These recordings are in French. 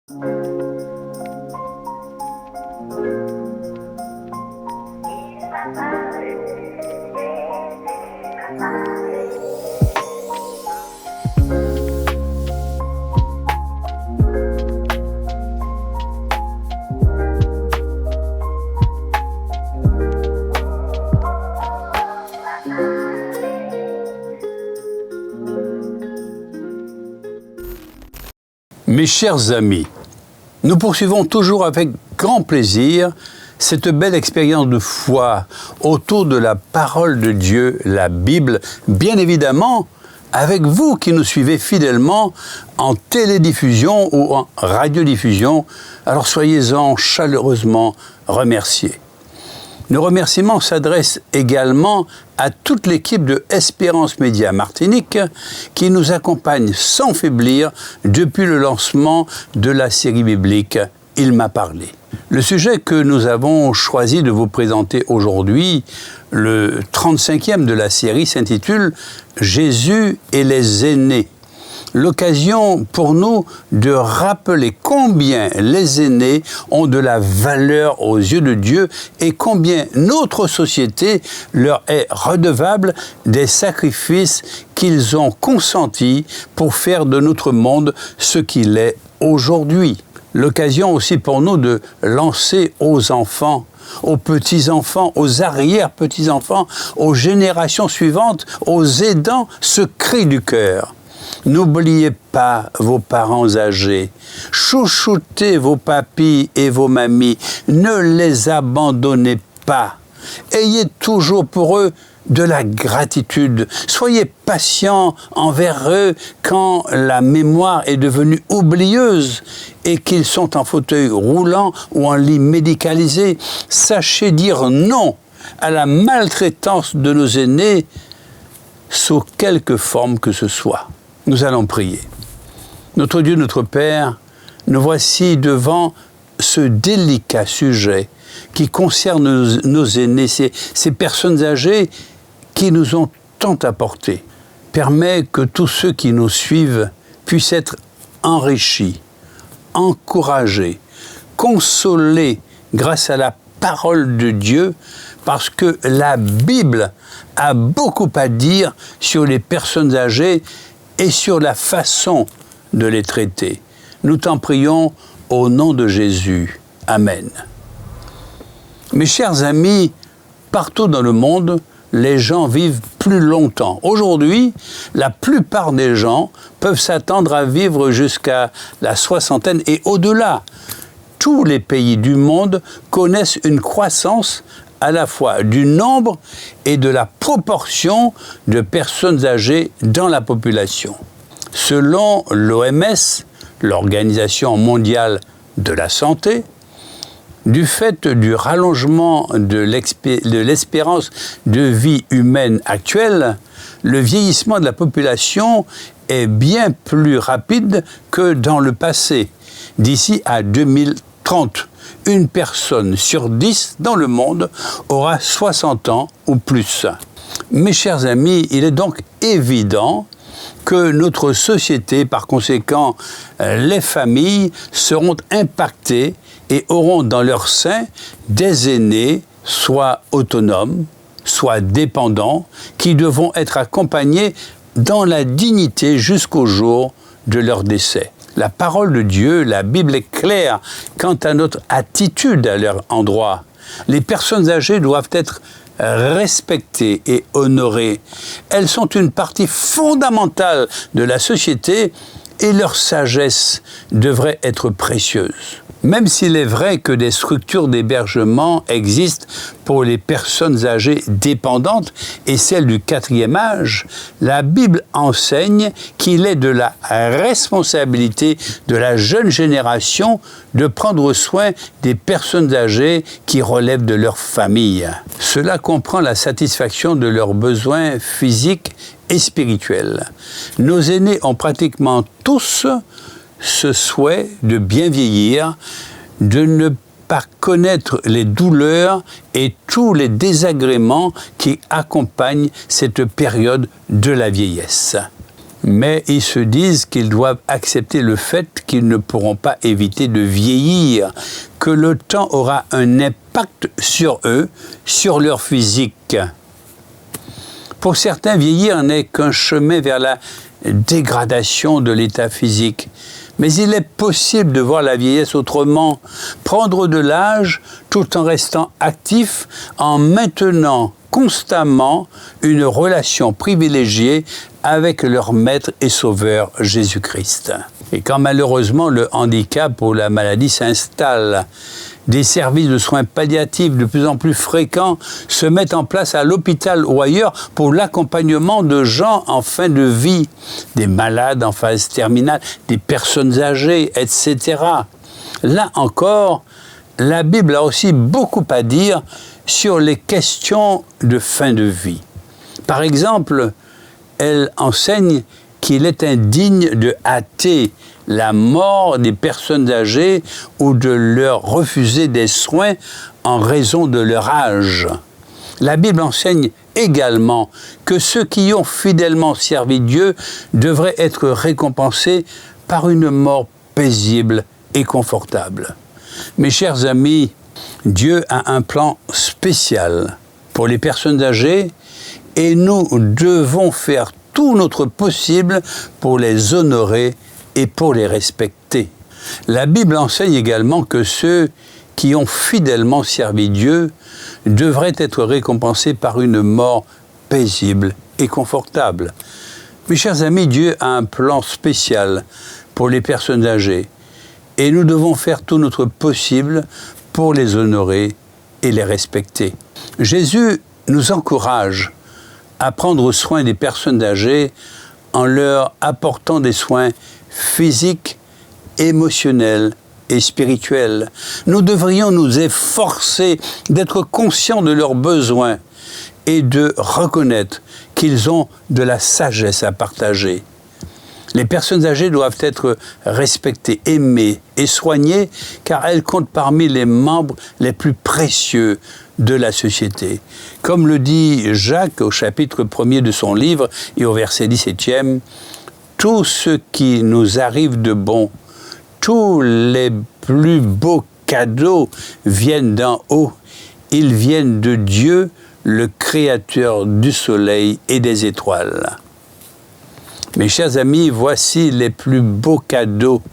Mes chers amis, nous poursuivons toujours avec grand plaisir cette belle expérience de foi autour de la parole de Dieu, la Bible, bien évidemment avec vous qui nous suivez fidèlement en télédiffusion ou en radiodiffusion. Alors soyez-en chaleureusement remerciés. Nos remerciements s'adressent également à toute l'équipe de Espérance Média Martinique qui nous accompagne sans faiblir depuis le lancement de la série biblique « Il m'a parlé ». Le sujet que nous avons choisi de vous présenter aujourd'hui, le 35e de la série, s'intitule « Jésus et les aînés ». L'occasion pour nous de rappeler combien les aînés ont de la valeur aux yeux de Dieu et combien notre société leur est redevable des sacrifices qu'ils ont consentis pour faire de notre monde ce qu'il est aujourd'hui. L'occasion aussi pour nous de lancer aux enfants, aux petits-enfants, aux arrière-petits-enfants, aux générations suivantes, aux aidants, ce cri du cœur. N'oubliez pas vos parents âgés, chouchoutez vos papis et vos mamies, ne les abandonnez pas. Ayez toujours pour eux de la gratitude, soyez patients envers eux quand la mémoire est devenue oublieuse et qu'ils sont en fauteuil roulant ou en lit médicalisé. Sachez dire non à la maltraitance de nos aînés sous quelque forme que ce soit. Nous allons prier. Notre Dieu, notre Père, nous voici devant ce délicat sujet qui concerne nos aînés, ces personnes âgées qui nous ont tant apporté. Permets que tous ceux qui nous suivent puissent être enrichis, encouragés, consolés grâce à la parole de Dieu, parce que la Bible a beaucoup à dire sur les personnes âgées et sur la façon de les traiter. Nous t'en prions au nom de Jésus. Amen. Mes chers amis, partout dans le monde, les gens vivent plus longtemps. Aujourd'hui, la plupart des gens peuvent s'attendre à vivre jusqu'à la soixantaine et au-delà. Tous les pays du monde connaissent une croissance à la fois du nombre et de la proportion de personnes âgées dans la population. Selon l'OMS, l'Organisation mondiale de la santé, du fait du rallongement de l'espérance de vie humaine actuelle, le vieillissement de la population est bien plus rapide que dans le passé. D'ici à 2030, une personne sur 10 dans le monde aura 60 ans ou plus. Mes chers amis, il est donc évident que notre société, par conséquent, les familles seront impactées et auront dans leur sein des aînés, soit autonomes, soit dépendants, qui devront être accompagnés dans la dignité jusqu'au jour de leur décès. La parole de Dieu, la Bible est claire quant à notre attitude à leur endroit. Les personnes âgées doivent être respectées et honorées. Elles sont une partie fondamentale de la société et leur sagesse devrait être précieuse. Même s'il est vrai que des structures d'hébergement existent pour les personnes âgées dépendantes et celles du 4e âge, la Bible enseigne qu'il est de la responsabilité de la jeune génération de prendre soin des personnes âgées qui relèvent de leur famille. Cela comprend la satisfaction de leurs besoins physiques et spirituels. Nos aînés ont pratiquement tous ce souhait de bien vieillir, de ne pas connaître les douleurs et tous les désagréments qui accompagnent cette période de la vieillesse. Mais ils se disent qu'ils doivent accepter le fait qu'ils ne pourront pas éviter de vieillir, que le temps aura un impact sur eux, sur leur physique. Pour certains, vieillir n'est qu'un chemin vers la dégradation de l'état physique. Mais il est possible de voir la vieillesse autrement, prendre de l'âge tout en restant actif, en maintenant constamment une relation privilégiée avec leur maître et sauveur Jésus-Christ. Et quand malheureusement le handicap ou la maladie s'installe, des services de soins palliatifs de plus en plus fréquents se mettent en place à l'hôpital ou ailleurs pour l'accompagnement de gens en fin de vie, des malades en phase terminale, des personnes âgées, etc. Là encore, la Bible a aussi beaucoup à dire sur les questions de fin de vie. Par exemple, elle enseigne qu'il est indigne de hâter la mort des personnes âgées ou de leur refuser des soins en raison de leur âge. La Bible enseigne également que ceux qui ont fidèlement servi Dieu devraient être récompensés par une mort paisible et confortable. Mes chers amis, Dieu a un plan spécial pour les personnes âgées et nous devons faire tout notre possible pour les honorer et pour les respecter. La Bible enseigne également que ceux qui ont fidèlement servi Dieu devraient être récompensés par une mort paisible et confortable. Mes chers amis, Dieu a un plan spécial pour les personnes âgées et nous devons faire tout notre possible pour les honorer et les respecter. Jésus nous encourage à prendre soin des personnes âgées en leur apportant des soins physiques, émotionnels et spirituels. Nous devrions nous efforcer d'être conscients de leurs besoins et de reconnaître qu'ils ont de la sagesse à partager. Les personnes âgées doivent être respectées, aimées et soignées car elles comptent parmi les membres les plus précieux de la société. Comme le dit Jacques au chapitre 1er de son livre et au verset 17e, « Tout ce qui nous arrive de bon, tous les plus beaux cadeaux viennent d'en haut. Ils viennent de Dieu, le Créateur du soleil et des étoiles. » Mes chers amis, voici les plus beaux cadeaux.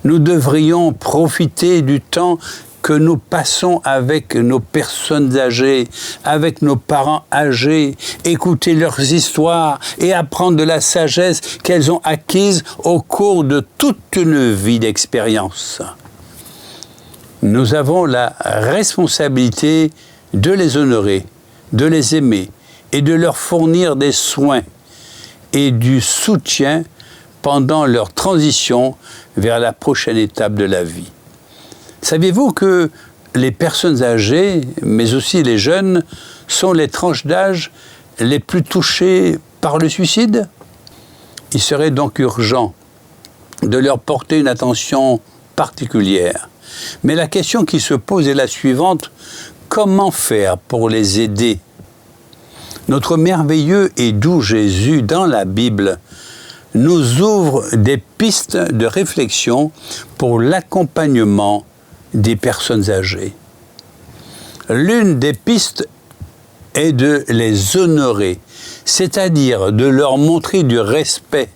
Nous devrions profiter du temps que nous passons avec nos personnes âgées, avec nos parents âgés, écouter leurs histoires et apprendre de la sagesse qu'elles ont acquise au cours de toute une vie d'expérience. Nous avons la responsabilité de les honorer, de les aimer et de leur fournir des soins et du soutien pendant leur transition vers la prochaine étape de la vie. Saviez-vous que les personnes âgées, mais aussi les jeunes, sont les tranches d'âge les plus touchées par le suicide? Il serait donc urgent de leur porter une attention particulière. Mais la question qui se pose est la suivante: comment faire pour les aider? Notre merveilleux et doux Jésus dans la Bible nous ouvre des pistes de réflexion pour l'accompagnement des personnes âgées. L'une des pistes est de les honorer, c'est-à-dire de leur montrer du respect,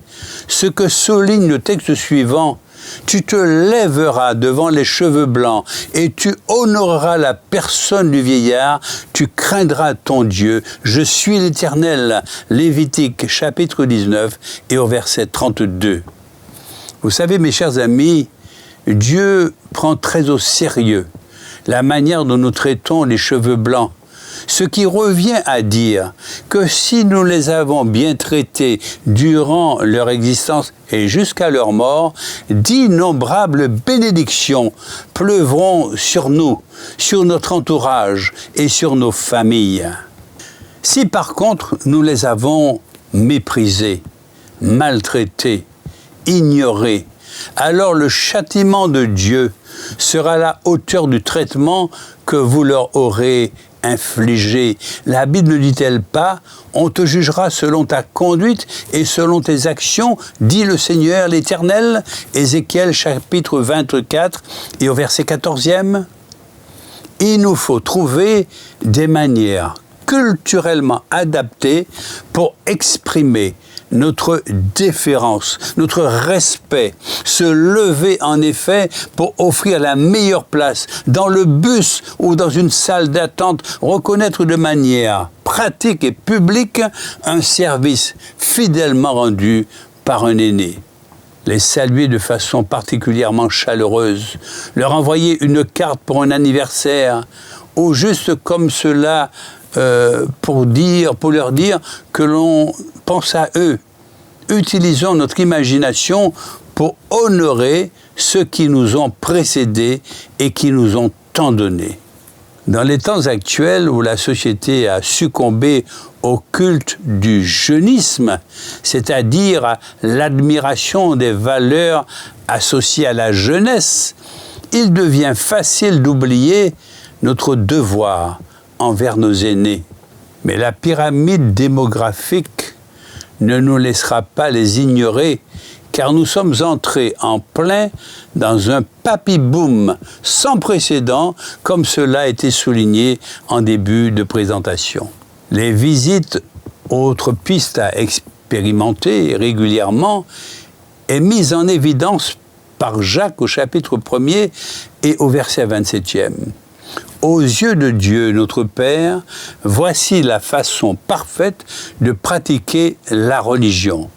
ce que souligne le texte suivant: « Tu te lèveras devant les cheveux blancs et tu honoreras la personne du vieillard, tu craindras ton Dieu, je suis l'Éternel. » Lévitique chapitre 19 et au verset 32. Vous savez, mes chers amis, Dieu prend très au sérieux la manière dont nous traitons les cheveux blancs, ce qui revient à dire que si nous les avons bien traités durant leur existence et jusqu'à leur mort, d'innombrables bénédictions pleuvront sur nous, sur notre entourage et sur nos familles. Si par contre nous les avons méprisés, maltraités, ignorés, alors le châtiment de Dieu sera à la hauteur du traitement que vous leur aurez infligé. La Bible ne dit-elle pas « On te jugera selon ta conduite et selon tes actions, dit le Seigneur l'Éternel » Ézéchiel chapitre 24 et au verset 14e. Il nous faut trouver des manières culturellement adaptées pour exprimer notre déférence, notre respect, se lever en effet pour offrir la meilleure place dans le bus ou dans une salle d'attente, reconnaître de manière pratique et publique un service fidèlement rendu par un aîné. Les saluer de façon particulièrement chaleureuse, leur envoyer une carte pour un anniversaire, ou juste comme cela pour leur dire que l'on pense à eux. Utilisons notre imagination pour honorer ceux qui nous ont précédés et qui nous ont tant donné. Dans les temps actuels où la société a succombé au culte du jeunisme, c'est-à-dire à l'admiration des valeurs associées à la jeunesse, il devient facile d'oublier notre devoir envers nos aînés. Mais la pyramide démographique ne nous laissera pas les ignorer, car nous sommes entrés en plein dans un papy-boom sans précédent, comme cela a été souligné en début de présentation. Les visites, autre piste à expérimenter régulièrement, est mise en évidence par Jacques au chapitre 1er et au verset 27e. Aux yeux de Dieu, notre Père, voici la façon parfaite de pratiquer la religion.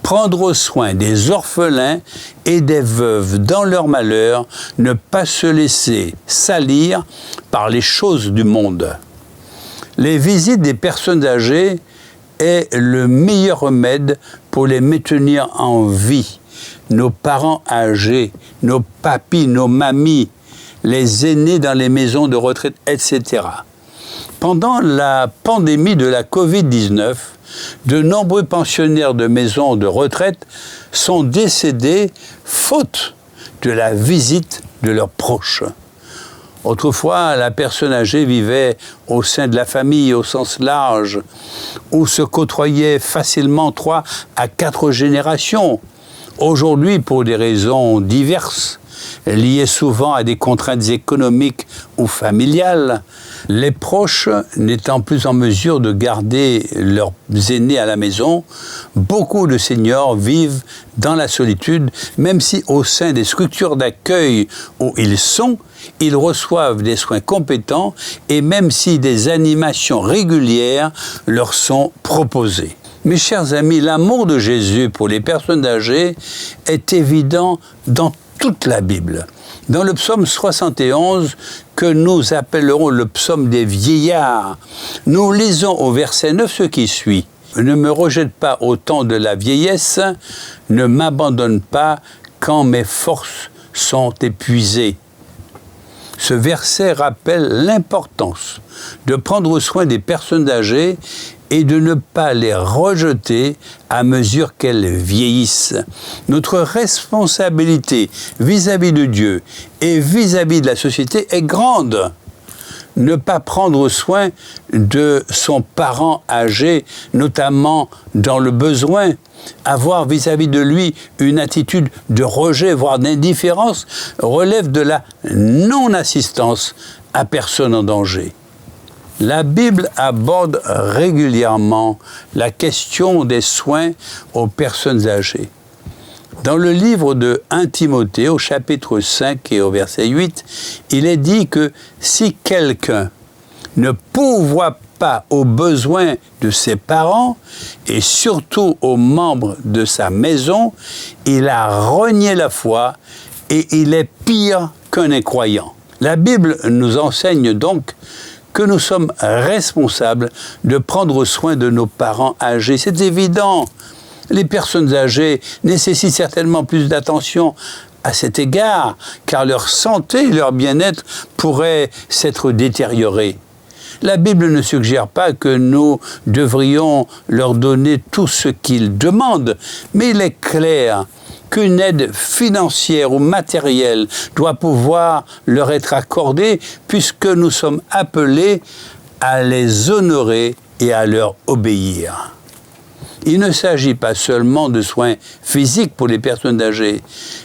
Prendre soin des orphelins et des veuves dans leur malheur, ne pas se laisser salir par les choses du monde. Les visites des personnes âgées est le meilleur remède pour les maintenir en vie. Nos parents âgés, nos papis, nos mamies, les aînés dans les maisons de retraite, etc. Pendant la pandémie de la Covid-19, de nombreux pensionnaires de maisons de retraite sont décédés faute de la visite de leurs proches. Autrefois, la personne âgée vivait au sein de la famille au sens large, où se côtoyaient facilement 3 à 4 générations. Aujourd'hui, pour des raisons diverses, liées souvent à des contraintes économiques ou familiales, les proches n'étant plus en mesure de garder leurs aînés à la maison, beaucoup de seniors vivent dans la solitude, même si au sein des structures d'accueil où ils sont, ils reçoivent des soins compétents et même si des animations régulières leur sont proposées. Mes chers amis, l'amour de Jésus pour les personnes âgées est évident dans toute la Bible. Dans le psaume 71, que nous appellerons le psaume des vieillards, nous lisons au verset 9 ce qui suit. « Ne me rejette pas au temps de la vieillesse, ne m'abandonne pas quand mes forces sont épuisées. » Ce verset rappelle l'importance de prendre soin des personnes âgées et de ne pas les rejeter à mesure qu'elles vieillissent. Notre responsabilité vis-à-vis de Dieu et vis-à-vis de la société est grande. Ne pas prendre soin de son parent âgé, notamment dans le besoin, avoir vis-à-vis de lui une attitude de rejet, voire d'indifférence, relève de la non-assistance à personne en danger. La Bible aborde régulièrement la question des soins aux personnes âgées. Dans le livre de 1 Timothée, au chapitre 5 et au verset 8, il est dit que si quelqu'un ne pourvoit pas aux besoins de ses parents et surtout aux membres de sa maison, il a renié la foi et il est pire qu'un incroyant. La Bible nous enseigne donc que nous sommes responsables de prendre soin de nos parents âgés. C'est évident. Les personnes âgées nécessitent certainement plus d'attention à cet égard, car leur santé et leur bien-être pourraient s'être détériorés. La Bible ne suggère pas que nous devrions leur donner tout ce qu'ils demandent, mais il est clair qu'une aide financière ou matérielle doit pouvoir leur être accordée puisque nous sommes appelés à les honorer et à leur obéir. Il ne s'agit pas seulement de soins physiques pour les personnes âgées,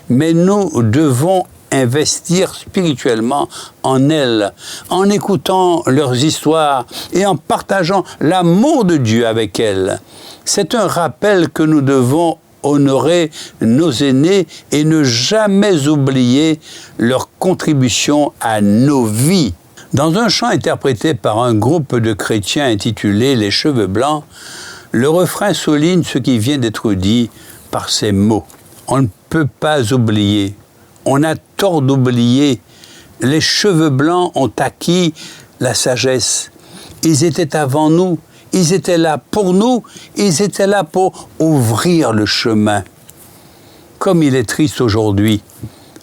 mais nous devons investir spirituellement en elles, en écoutant leurs histoires et en partageant l'amour de Dieu avec elles. C'est un rappel que nous devons honorer nos aînés et ne jamais oublier leur contribution à nos vies. Dans un chant interprété par un groupe de chrétiens intitulé « Les cheveux blancs », le refrain souligne ce qui vient d'être dit par ces mots. On ne peut pas oublier. On a tort d'oublier. Les cheveux blancs ont acquis la sagesse. Ils étaient avant nous. Ils étaient là pour nous. Ils étaient là pour ouvrir le chemin. Comme il est triste aujourd'hui,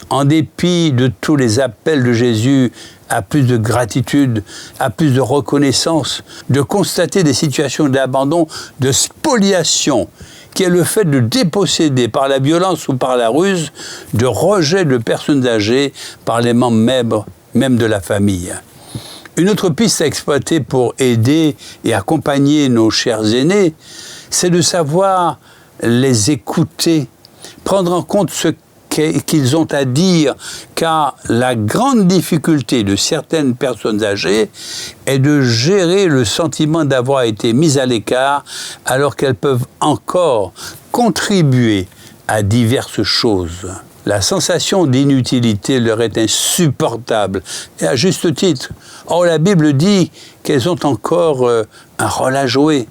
en dépit de tous les appels de Jésus à plus de gratitude, à plus de reconnaissance, de constater des situations d'abandon, de spoliation, qui est le fait de déposséder par la violence ou par la ruse, de rejet de personnes âgées par les membres même de la famille. Une autre piste à exploiter pour aider et accompagner nos chers aînés, c'est de savoir les écouter, prendre en compte ce qu'ils ont à dire, car la grande difficulté de certaines personnes âgées est de gérer le sentiment d'avoir été mises à l'écart alors qu'elles peuvent encore contribuer à diverses choses. La sensation d'inutilité leur est insupportable, et à juste titre. Or, la Bible dit qu'elles ont encore un rôle à jouer,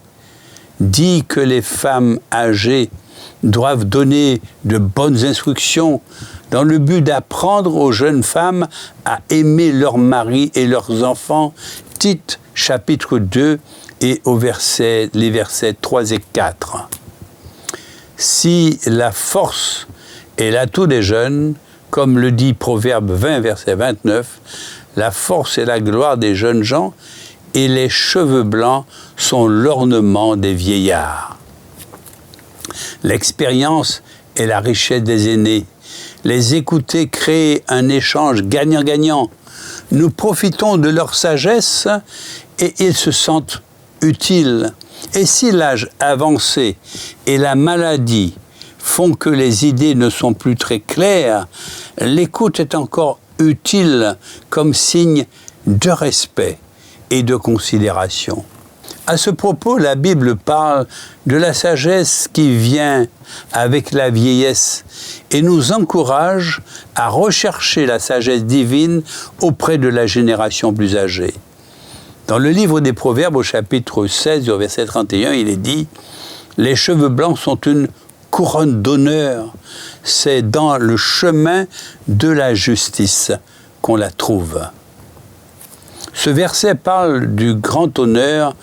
dit que les femmes âgées doivent donner de bonnes instructions dans le but d'apprendre aux jeunes femmes à aimer leurs maris et leurs enfants. Tite, chapitre 2, et les versets 3 et 4. Si la force est l'atout des jeunes, comme le dit Proverbe 20, verset 29, la force est la gloire des jeunes gens, et les cheveux blancs sont l'ornement des vieillards. L'expérience est la richesse des aînés. Les écouter crée un échange gagnant-gagnant. Nous profitons de leur sagesse et ils se sentent utiles. Et si l'âge avancé et la maladie font que les idées ne sont plus très claires, l'écoute est encore utile comme signe de respect et de considération. À ce propos, la Bible parle de la sagesse qui vient avec la vieillesse et nous encourage à rechercher la sagesse divine auprès de la génération plus âgée. Dans le livre des Proverbes, au chapitre 16, au verset 31, il est dit « Les cheveux blancs sont une couronne d'honneur. C'est dans le chemin de la justice qu'on la trouve. » Ce verset parle du grand honneur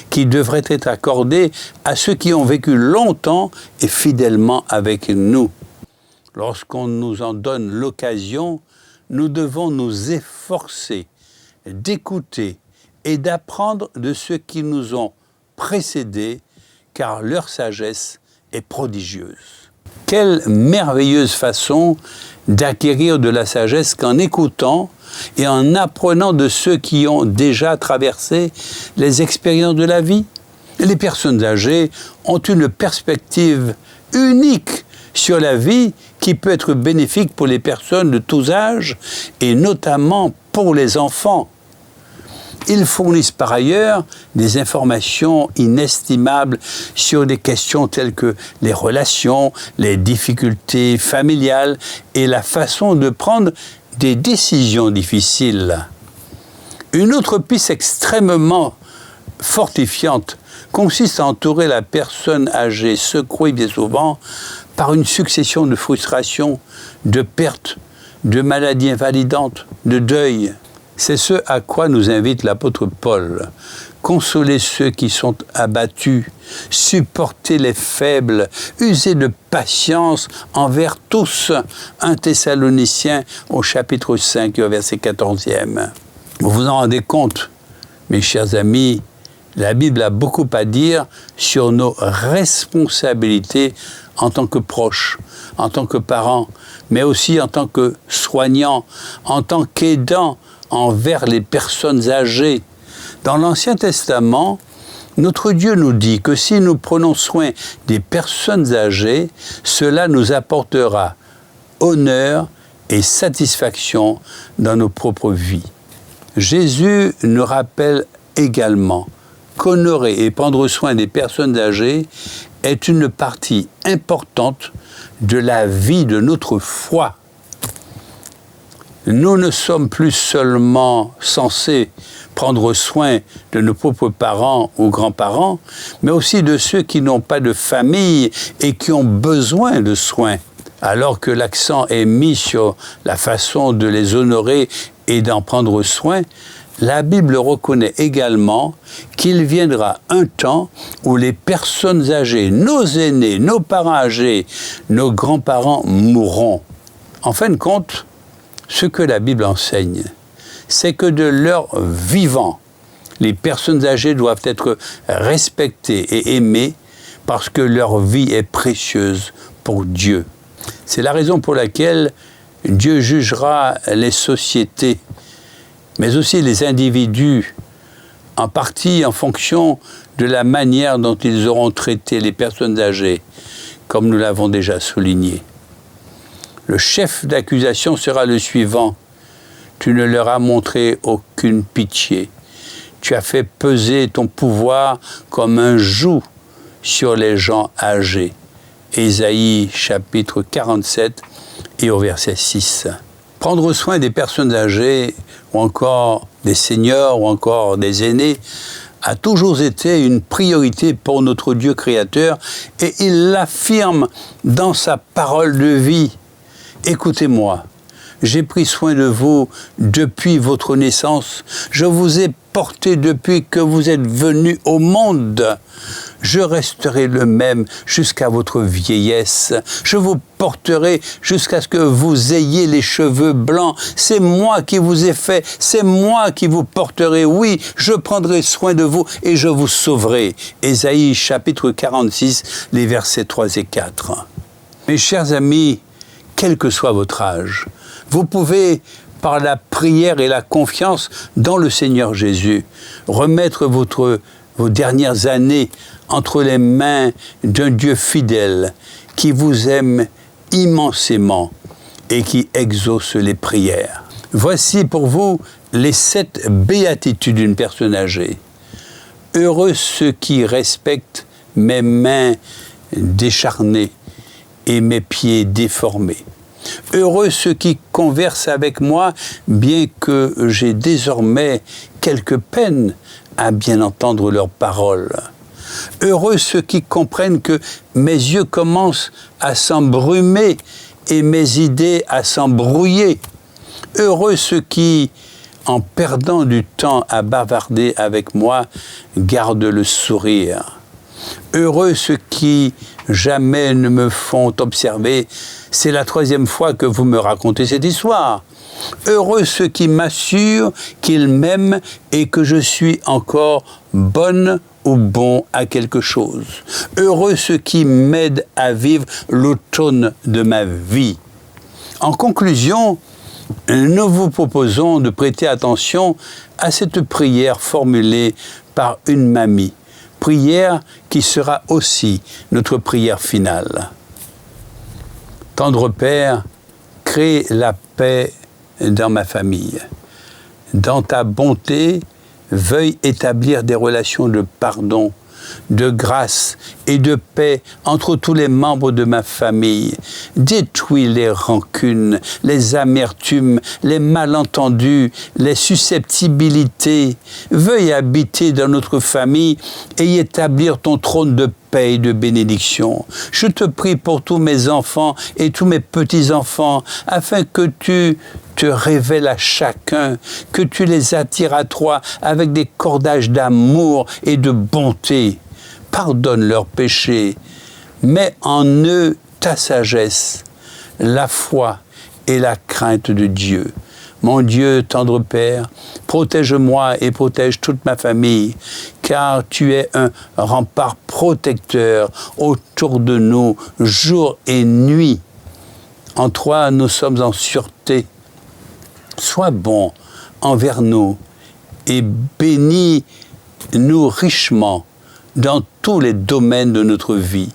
qui devrait être accordé à ceux qui ont vécu longtemps et fidèlement avec nous. Lorsqu'on nous en donne l'occasion, nous devons nous efforcer d'écouter et d'apprendre de ceux qui nous ont précédés, car leur sagesse est prodigieuse. Quelle merveilleuse façon d'acquérir de la sagesse qu'en écoutant et en apprenant de ceux qui ont déjà traversé les expériences de la vie. Les personnes âgées ont une perspective unique sur la vie qui peut être bénéfique pour les personnes de tous âges et notamment pour les enfants. Ils fournissent par ailleurs des informations inestimables sur des questions telles que les relations, les difficultés familiales et la façon de prendre des décisions difficiles. Une autre piste extrêmement fortifiante consiste à entourer la personne âgée, secouée bien souvent par une succession de frustrations, de pertes, de maladies invalidantes, de deuil. C'est ce à quoi nous invite l'apôtre Paul. Consoler ceux qui sont abattus, supporter les faibles, user de patience envers tous. 1 Thessaloniciens au chapitre 5, verset 14e. Vous vous en rendez compte, mes chers amis, la Bible a beaucoup à dire sur nos responsabilités en tant que proches, en tant que parents, mais aussi en tant que soignants, en tant qu'aidants envers les personnes âgées. Dans l'Ancien Testament, notre Dieu nous dit que si nous prenons soin des personnes âgées, cela nous apportera honneur et satisfaction dans nos propres vies. Jésus nous rappelle également qu'honorer et prendre soin des personnes âgées est une partie importante de la vie de notre foi. Nous ne sommes plus seulement censés prendre soin de nos propres parents ou grands-parents, mais aussi de ceux qui n'ont pas de famille et qui ont besoin de soins. Alors que l'accent est mis sur la façon de les honorer et d'en prendre soin, la Bible reconnaît également qu'il viendra un temps où les personnes âgées, nos aînés, nos parents âgés, nos grands-parents mourront. En fin de compte, ce que la Bible enseigne, c'est que de leur vivant, les personnes âgées doivent être respectées et aimées parce que leur vie est précieuse pour Dieu. C'est la raison pour laquelle Dieu jugera les sociétés, mais aussi les individus, en partie en fonction de la manière dont ils auront traité les personnes âgées, comme nous l'avons déjà souligné. Le chef d'accusation sera le suivant. Tu ne leur as montré aucune pitié. Tu as fait peser ton pouvoir comme un joug sur les gens âgés. Ésaïe chapitre 47 et au verset 6. Prendre soin des personnes âgées, ou encore des seniors, ou encore des aînés, a toujours été une priorité pour notre Dieu créateur et il l'affirme dans sa parole de vie. Écoutez-moi, j'ai pris soin de vous depuis votre naissance, je vous ai porté depuis que vous êtes venus au monde. Je resterai le même jusqu'à votre vieillesse. Je vous porterai jusqu'à ce que vous ayez les cheveux blancs. C'est moi qui vous ai fait, c'est moi qui vous porterai. Oui, je prendrai soin de vous et je vous sauverai. Ésaïe chapitre 46, les versets 3 et 4. Mes chers amis, quel que soit votre âge, vous pouvez, par la prière et la confiance dans le Seigneur Jésus, remettre vos dernières années entre les mains d'un Dieu fidèle qui vous aime immensément et qui exauce les prières. Voici pour vous les 7 béatitudes d'une personne âgée. Heureux ceux qui respectent mes mains décharnées et mes pieds déformés. Heureux ceux qui conversent avec moi, bien que j'ai désormais quelque peine à bien entendre leurs paroles. Heureux ceux qui comprennent que mes yeux commencent à s'embrumer et mes idées à s'embrouiller. Heureux ceux qui, en perdant du temps à bavarder avec moi, gardent le sourire. Heureux ceux qui jamais ne me font observer. C'est la 3e fois que vous me racontez cette histoire. Heureux ceux qui m'assurent qu'ils m'aiment et que je suis encore bonne ou bon à quelque chose. Heureux ceux qui m'aident à vivre l'automne de ma vie. En conclusion, nous vous proposons de prêter attention à cette prière formulée par une mamie. Prière qui sera aussi notre prière finale. Tendre Père, crée la paix dans ma famille. Dans ta bonté, veuille établir des relations de pardon, de grâce et de paix entre tous les membres de ma famille. Détruis les rancunes, les amertumes, les malentendus, les susceptibilités. Veuille habiter dans notre famille et y établir ton trône de paix et de bénédiction. Je te prie pour tous mes enfants et tous mes petits-enfants, afin que tu te révèles à chacun, que tu les attires à toi avec des cordages d'amour et de bonté. Pardonne leurs péchés, mets en eux ta sagesse, la foi et la crainte de Dieu. Mon Dieu, tendre Père, protège-moi et protège toute ma famille, car tu es un rempart protecteur autour de nous, jour et nuit. En toi, nous sommes en sûreté. Sois bon envers nous et bénis-nous richement dans tous les domaines de notre vie.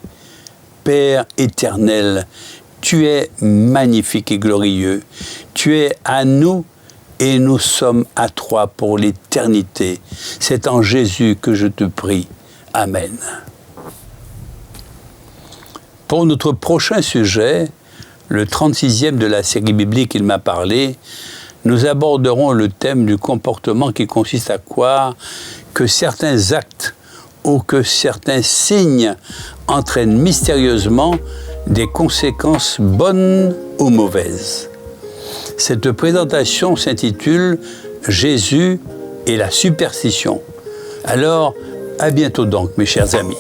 Père éternel, tu es magnifique et glorieux. Tu es à nous et nous sommes à toi pour l'éternité. C'est en Jésus que je te prie. Amen. Pour notre prochain sujet, le 36e de la série biblique Il m'a parlé, nous aborderons le thème du comportement qui consiste à croire que certains actes ou que certains signes entraînent mystérieusement des conséquences bonnes ou mauvaises. Cette présentation s'intitule « Jésus et la superstition ». Alors, à bientôt donc, mes chers amis.